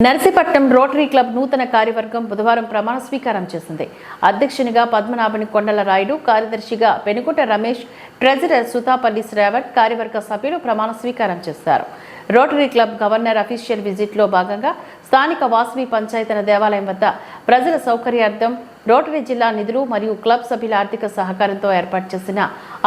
Narsipatnam rotary club నూతన కార్యవర్గం బుధవారం ప్రమాణ స్వీకారం చేసింది. అధ్యక్షునిగా పద్మనాభని కొండల రాయుడు, కార్యదర్శిగా పెనుకొండ రమేష్, ట్రెజరర్ సుతాపల్లి శ్రావణ్, కార్యవర్గ సభ్యులు ప్రమాణ స్వీకారం చేశారు. రోటరీ క్లబ్ గవర్నర్ అఫీషియల్ విజిట్లో భాగంగా స్థానిక వాసవి పంచాయతన దేవాలయం వద్ద ప్రజల సౌకర్యార్థం రోటరీ జిల్లా నిధులు మరియు క్లబ్ సభ్యుల ఆర్థిక సహకారంతో ఏర్పాటు చేసిన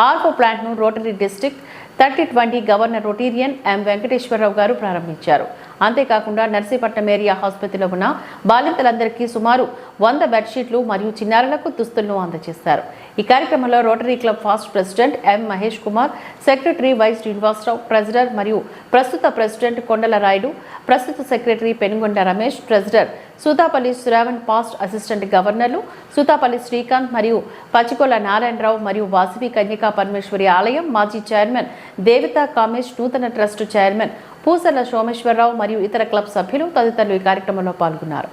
ఆర్కో ప్లాంట్ను రోటరీ డిస్ట్రిక్ట్ 3020 గవర్నర్ రొటీరియన్ ఎం వెంకటేశ్వరరావు గారు ప్రారంభించారు. అంతేకాకుండా నర్సీపట్నం ఏరియా ఆసుపత్రిలో ఉన్న బాలింతలందరికీ సుమారు 100 బెడ్షీట్లు మరియు చిన్నారులకు దుస్తులను అందజేశారు. ఈ కార్యక్రమంలో Rotary club past president M Mahesh Kumar, secretary Y Srinivasarao, treasurer మరియు ప్రస్తుత ప్రెసిడెంట్ కొండల రాయుడు, ప్రస్తుత secretary Penugonda Ramesh, treasurer Sutapalli Shravan, past assistant గవర్నర్లు సుతాపల్లి శ్రీకాంత్ మరియు పచ్చికొల్ల నారాయణరావు మరియు వాసవి కన్యకా పరమేశ్వరి ఆలయం మాజీ చైర్మన్ దేవితా కామేష్, నూతన ట్రస్ట్ చైర్మన్ పూసర్ల సోమేశ్వరరావు మరియు ఇతర క్లబ్ సభ్యులు తదితరులు ఈ కార్యక్రమంలో పాల్గొన్నారు.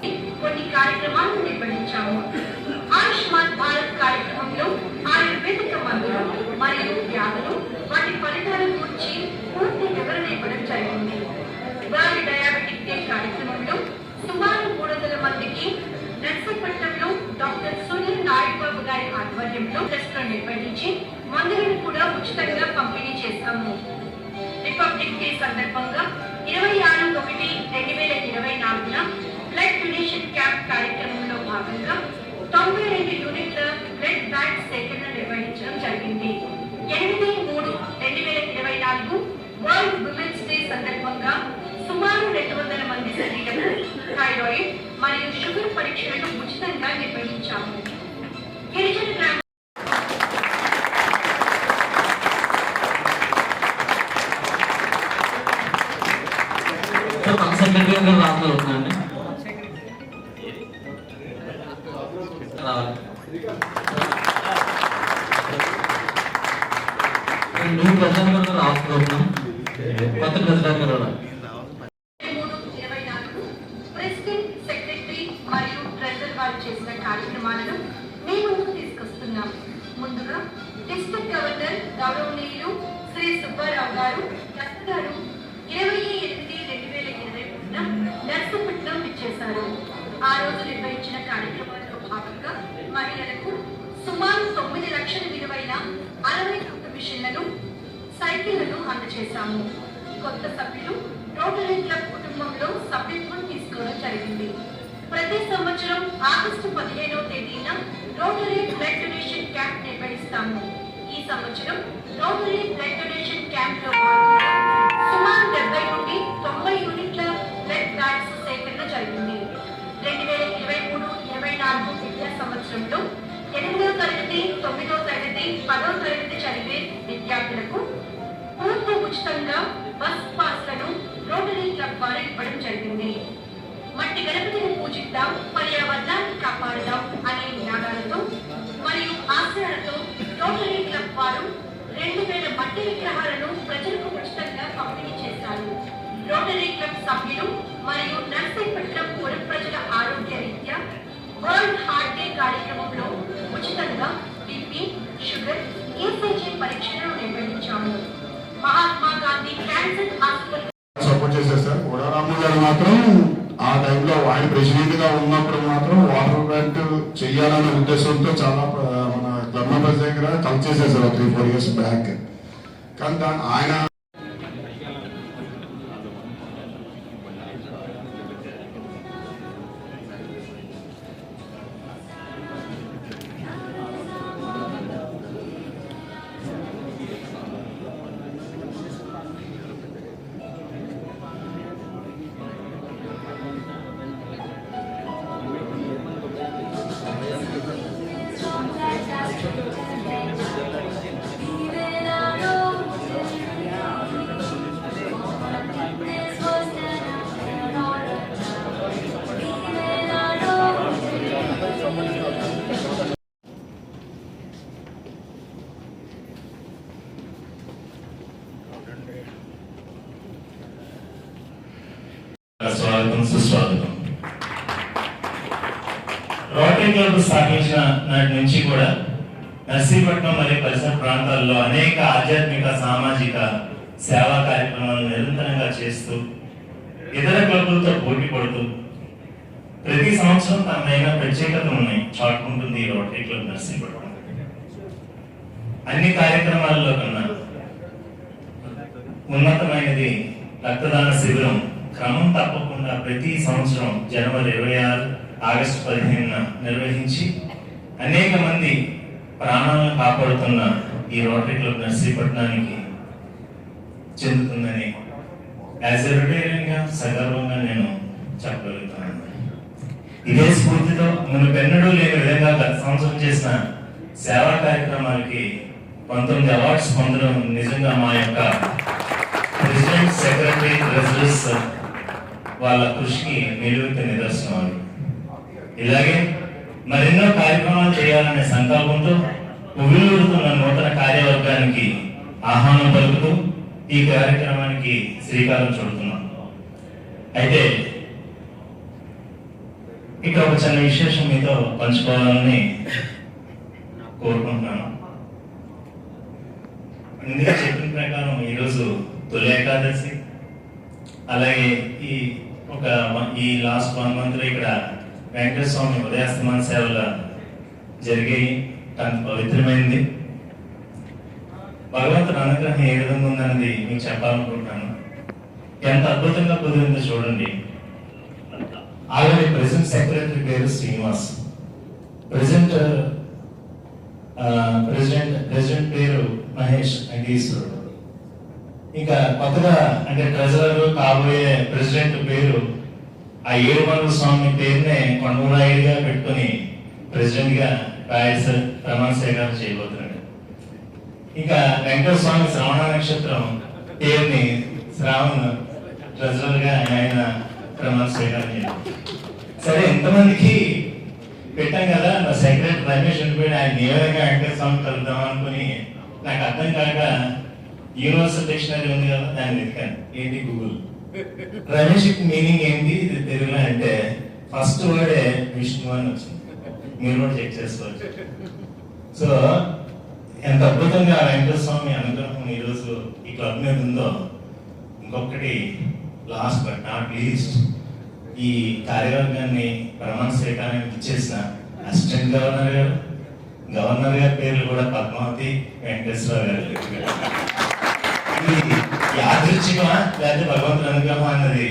నర్సీపట్నంలో డాక్టర్ సునీల్ నాయుడు గారి ఆధ్వర్యంలో టెస్టులు నిర్వహించి మందులను కూడా ఉచితంగా పంపిణీ చేస్తాము. రిపబ్లిక్ డే సందర్భంగా 26/1/2024న బ్లడ్ డొనేషన్ క్యాంప్ కార్యక్రమంలో భాగంగా 92 యూనిట్ల బ్లడ్ బ్యాంక్ సేకరణ నిర్వహించడం జరిగింది. 8/3/2024 వరల్డ్ విమెన్స్ డే సందర్భంగా సుమారు 200 మంది స్త్రీలకు థైరాయిడ్ మరియు షుగర్ పరీక్షలను ఉచితంగా నిర్వహించాము. గిరిజన గ్రామ చేసిన కార్యక్రమాలను మేము తీసుకొస్తున్నాం. ముందుగా డిస్ట్రిక్ట్ గవర్నర్ గౌరవనీయులు శ్రీ సుబ్బారావు గారు 28/2023న నర్సీపట్నం విచ్చేశారు. ఆ రోజు నిర్వహించిన కార్యక్రమాల్లో భాగంగా మహిళలకు సుమారు 9 లక్షల విలువైన 60 కొత్త మిషన్లను, సైకిళ్లను అందజేశాము. కొత్త సభ్యులు రోటరీ క్లబ్ కుటుంబంలో సభ్యత్వం తీసుకోవడం జరిగింది. ప్రతి సంవత్సరం ఆగస్టు 15వ తేదీన రోటరీ బ్లడ్ డొనేషన్ క్యాంప్ నిర్వహిస్తాము. ఈ సంవత్సరం రోటరీ బ్లడ్ డొనేషన్ క్యాంప్ లో సుమారు 70 నుండి 90 యూనిట్ల బ్లడ్ బ్యాంక్స్ సేకరణ జరిగింది. 2023-24 విద్యా సంవత్సరంలో 8వ తరగతి, 9వ తరగతి, 10వ తరగతి చదివే విద్యార్థులకు పూర్తి ఉచితంగా బస్ పాస్లను రోటరీ క్లబ్ వారు ఇవ్వడం జరిగింది. మట్టి గణపతిని పూజిద్దాం, పర్యావరణాన్ని కాపాడుదాం అనే నినాదాలతో మరియు ఆశయాలతో రోటరీ క్లబ్ వారు 2000 మట్టి విగ్రహాలను ప్రజలకు ఉచితంగా పంపిణీ చేశారు. రోటరీ క్లబ్ సభ్యులు మరియు నర్సీపట్నం పుర ప్రజల ఆరోగ్య రీత్యా వరల్డ్ హార్ట్ డే కార్యక్రమంలో ఉచితంగా బీపీ, షుగర్, ఈసీజీ పరీక్షలను నిర్వహించాము. Mahatma Gandhi cancer hospital support చేశారు సార్. రాము గారు మాత్రం ఆ టైంలో ఆయన ప్రెసిడెంట్ గా ఉన్నప్పుడు మాత్రం వాటర్ ప్లాంట్ చేయాలనే ఉద్దేశంతో చాలా మన క్లబ్ మెంబర్స్ దగ్గర కలెక్ట్ చేసేసారు 3-4 years బ్యాక్. కానీ ఆయన స్వాగతం, సుస్వాగతం. రోటరీ క్లబ్ స్థాపించిన నాటి నుంచి కూడా నర్సీపట్నం మరియు పరిసర ప్రాంతాల్లో అనేక ఆధ్యాత్మిక సామాజిక సేవా కార్యక్రమాలను నిరంతరంగా చేస్తూ ఇతర క్లబ్లతో పోటీ పడుతూ ప్రతి సంవత్సరం తనదైన ప్రత్యేకతలను చాటుకుంటుంది ఈ రోటరీ క్లబ్ నర్సీపట్నం. అన్ని కార్యక్రమాల్లో కన్నా ఉన్నతమైనది రక్తదాన శిబిరం క్రమం తప్పకుండా ప్రతి సంవత్సరం జనవరి 26, ఆగస్టు 15న నిర్వహించి అనేక మంది ప్రాణాలను కాపాడుతున్న ఈ రోటరీ క్లబ్ నర్సీపట్నానికి చెందుతుందని యాజ్ ఎ రొటేరియన్గా సగర్వంగా నేను చెప్పగలుగుతాను. ఇదే స్ఫూర్తితో మునుపెన్నడూ లేని విధంగా గత సంవత్సరం చేసిన సేవా కార్యక్రమాలకి 19 అవార్డ్స్ పొందడం నిజంగా మా యొక్క ప్రెసిడెంట్, సెక్రటరీ, ట్రెజరర్స్ వాళ్ళ కృషికి నిలువెత్తే నిదర్శనం. ఇలాగే మరెన్నో కార్యక్రమాలు చేయాలనే సంకల్పంతో ఉవ్విళ్ళూరుతున్న నూతన కార్యవర్గానికి ఆహ్వానం పలుకుతూ ఈ కార్యక్రమానికి శ్రీకారం చుడుతున్నాం. అయితే ఇక ఒక చిన్న విశేషం మీతో పంచుకోవాలని కోరుకుంటున్నాను. ముందుగా చెప్పిన ప్రకారం ఈరోజు తొలి ఏకాదశి, అలాగే ఈ లాస్ట్ 1 month ఇక్కడ వెంకటేశ్వర స్వామి ఉదయాస్తమాన సేవలు జరిగాయి. తను పవిత్రమైంది. భగవంతుని అనుగ్రహం ఏ విధంగా ఉందన్నది మీకు చెప్పాలనుకుంటున్నాను. ఎంత అద్భుతంగా కుదిరిందో చూడండి. ఆల్రెడీ ప్రెసిడెంట్ సెక్రటరీ పేరు శ్రీనివాస్, ప్రెసిడెంట్ పేరు మహేష్ వెంకటేశ్వరుడు, ఇంకా కొత్తగా అంటే ట్రెజరర్ కాబోయే ప్రెసిడెంట్ పేరు ఆ ఏడుమల్ల స్వామి పేరునే కొండమరాయుడిగా పెట్టుకుని ప్రెసిడెంట్ గా ప్రమాణ స్వీకారం చేయబోతున్నాడు. ఇంకా వెంకటేశ్వర స్వామి శ్రవణ నక్షత్రం పేరుని శ్రావణ్ ట్రెజరర్ గా ఆయన ప్రమాణ స్వీకారం చేయాలి. సరే, ఎంతమందికి పెట్టాం కదా, నా సెక్రటరీ రమేష్ ఉండిపోయి ఆయన ఏ విధంగా వెంకటేశ్వర స్వామి కలుద్దాం అనుకుని నాకు అర్థం కాక యూనివర్సల్ డిక్షనరీ ఉంది కదా, దాన్ని వెతికాను. ఏంటి గూగుల్ రమేష్ మీనింగ్ ఏంటి ఇది తెలుగులో అంటే ఫస్ట్ వర్డే విష్ణు అని వచ్చింది. మీరు కూడా చెక్ చేసుకోవచ్చు. సో ఎంత అద్భుతంగా వెంకటేశ్వర స్వామి అనుగ్రహం ఈరోజు ఈ క్లబ్ మీద ఉందో. ఇంకొకటి లాస్ట్ బట్ నాట్ లీస్ట్, ఈ కార్యవర్గాన్ని ప్రమాణ స్వీకారానికి ఇచ్చేసిన అసిస్టెంట్ గవర్నర్ గారి పేర్లు కూడా పద్మావతి, వెంకటేశ్వర గారు. ఇది యాదృచ్ఛికమా లేకపోతే భగవంతుని అనుగ్రహం అన్నది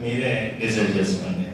మీరే డిసైడ్ చేసుకోండి.